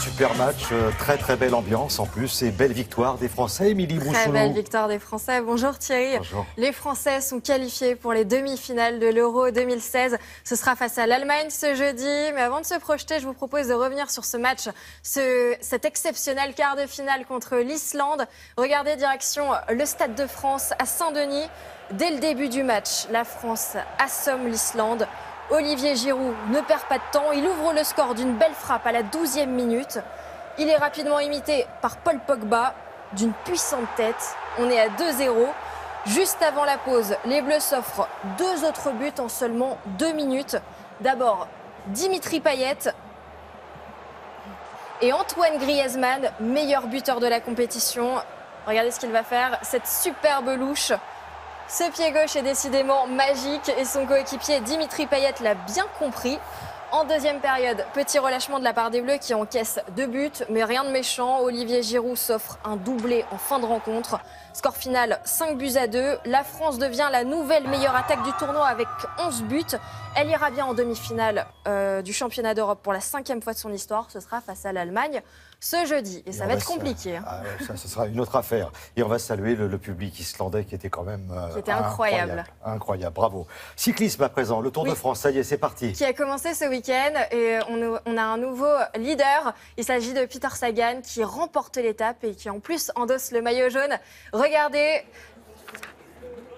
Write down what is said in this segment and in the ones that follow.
Super match, très très belle ambiance en plus et belle victoire des Français. Émilie Brouchon. Très belle victoire des Français. Bonjour Thierry. Bonjour. Les Français sont qualifiés pour les demi-finales de l'Euro 2016. Ce sera face à l'Allemagne ce jeudi. Mais avant de se projeter, je vous propose de revenir sur ce match, cet exceptionnel quart de finale contre l'Islande. Regardez direction le Stade de France à Saint-Denis. Dès le début du match, la France assomme l'Islande. Olivier Giroud ne perd pas de temps, il ouvre le score d'une belle frappe à la 12e minute. Il est rapidement imité par Paul Pogba d'une puissante tête. On est à 2-0. Juste avant la pause, les Bleus s'offrent 2 autres buts en seulement 2 minutes. D'abord, Dimitri Payet et Antoine Griezmann, meilleur buteur de la compétition. Regardez ce qu'il va faire, cette superbe louche. Ce pied gauche est décidément magique et son coéquipier Dimitri Payet l'a bien compris. En deuxième période, petit relâchement de la part des Bleus qui encaissent 2 buts, mais rien de méchant. Olivier Giroud s'offre un doublé en fin de rencontre. Score final 5-2. La France devient la nouvelle meilleure attaque du tournoi avec 11 buts. Elle ira bien en demi-finale du championnat d'Europe pour la 5e fois de son histoire. Ce sera face à l'Allemagne ce jeudi. Et ça va être compliqué. Ça, ce sera une autre affaire. Et on va saluer le public islandais qui était quand même incroyable. Incroyable, bravo. Cyclisme à présent, le Tour de France, ça y est, c'est parti. Qui a commencé ce week-end et on a un nouveau leader. Il s'agit de Peter Sagan qui remporte l'étape et qui en plus endosse le maillot jaune. Regardez,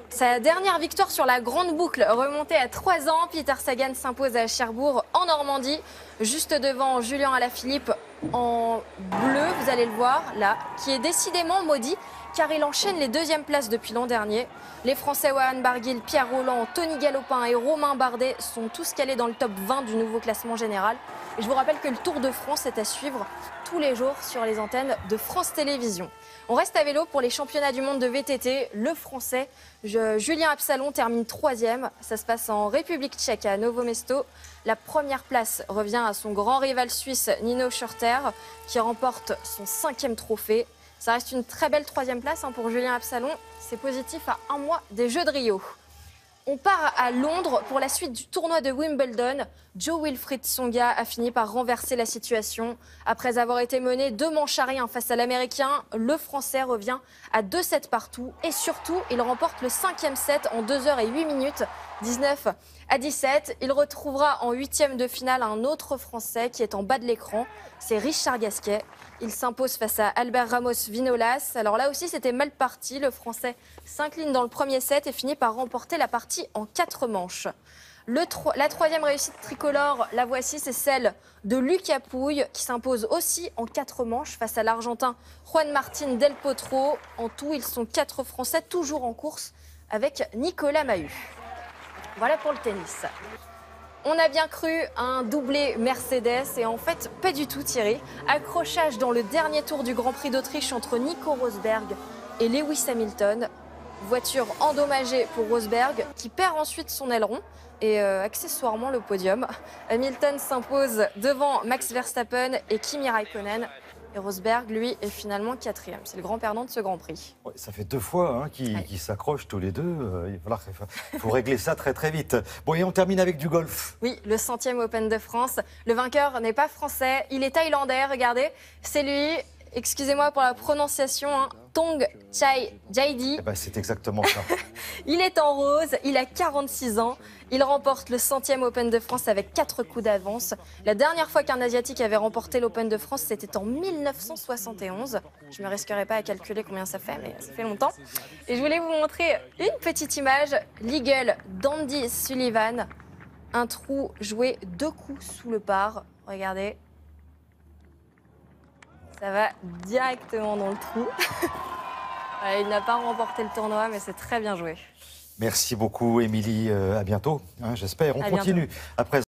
sa dernière victoire sur la grande boucle remontée à 3 ans. Peter Sagan s'impose à Cherbourg en Normandie, juste devant Julien Alaphilippe en bleu, vous allez le voir là, qui est décidément maudit car il enchaîne les 2e places depuis l'an dernier. Les Français Wout Barguil, Pierre Rolland, Tony Galopin et Romain Bardet sont tous calés dans le top 20 du nouveau classement général. Et je vous rappelle que le Tour de France est à suivre tous les jours sur les antennes de France Télévisions. On reste à vélo pour les championnats du monde de VTT. Le Français Julien Absalon termine 3e. Ça se passe en République tchèque à Novo Mesto. La première place revient à son grand rival suisse Nino Schurter qui remporte son 5e trophée. Ça reste une très belle 3e place pour Julien Absalon. C'est positif à 1 mois des Jeux de Rio. On part à Londres pour la suite du tournoi de Wimbledon. Jo-Wilfried Tsonga a fini par renverser la situation. Après avoir été mené 2 manches à rien face à l'Américain, le Français revient à 2-7 partout. Et surtout, il remporte le 5e set en 2h08, 19-17. Il retrouvera en 8e de finale un autre Français qui est en bas de l'écran. C'est Richard Gasquet. Il s'impose face à Albert Ramos Vinolas. Alors là aussi, c'était mal parti. Le Français s'incline dans le premier set et finit par remporter la partie en 4 manches. La 3e réussite tricolore, la voici, c'est celle de Lucas Pouille qui s'impose aussi en 4 manches face à l'Argentin Juan Martín del Potro. En tout, ils sont 4 Français toujours en course avec Nicolas Mahut. Voilà pour le tennis. On a bien cru à un doublé Mercedes et en fait, pas du tout Thierry. Accrochage dans le dernier tour du Grand Prix d'Autriche entre Nico Rosberg et Lewis Hamilton. Voiture endommagée pour Rosberg qui perd ensuite son aileron et accessoirement le podium. Hamilton s'impose devant Max Verstappen et Kimi Raikkonen. Et Rosberg, lui, est finalement 4e. C'est le grand perdant de ce Grand Prix. Ouais, ça fait 2 fois qu'ils s'accrochent tous les deux. Il faut régler ça très très vite. Bon, et on termine avec du golf. Oui, le 100e Open de France. Le vainqueur n'est pas français, il est thaïlandais, regardez. C'est lui, excusez-moi pour la prononciation, Thong Chai Jaidi. C'est exactement ça. Il est en rose, il a 46 ans. Il remporte le 100e Open de France avec 4 coups d'avance. La dernière fois qu'un Asiatique avait remporté l'Open de France, c'était en 1971. Je ne me risquerai pas à calculer combien ça fait, mais ça fait longtemps. Et je voulais vous montrer une petite image. L'Eagle d'Andy Sullivan. Un trou joué 2 coups sous le par. Regardez. Ça va directement dans le trou. Il n'a pas remporté le tournoi, mais c'est très bien joué. Merci beaucoup, Émilie. À bientôt, j'espère. On continue après.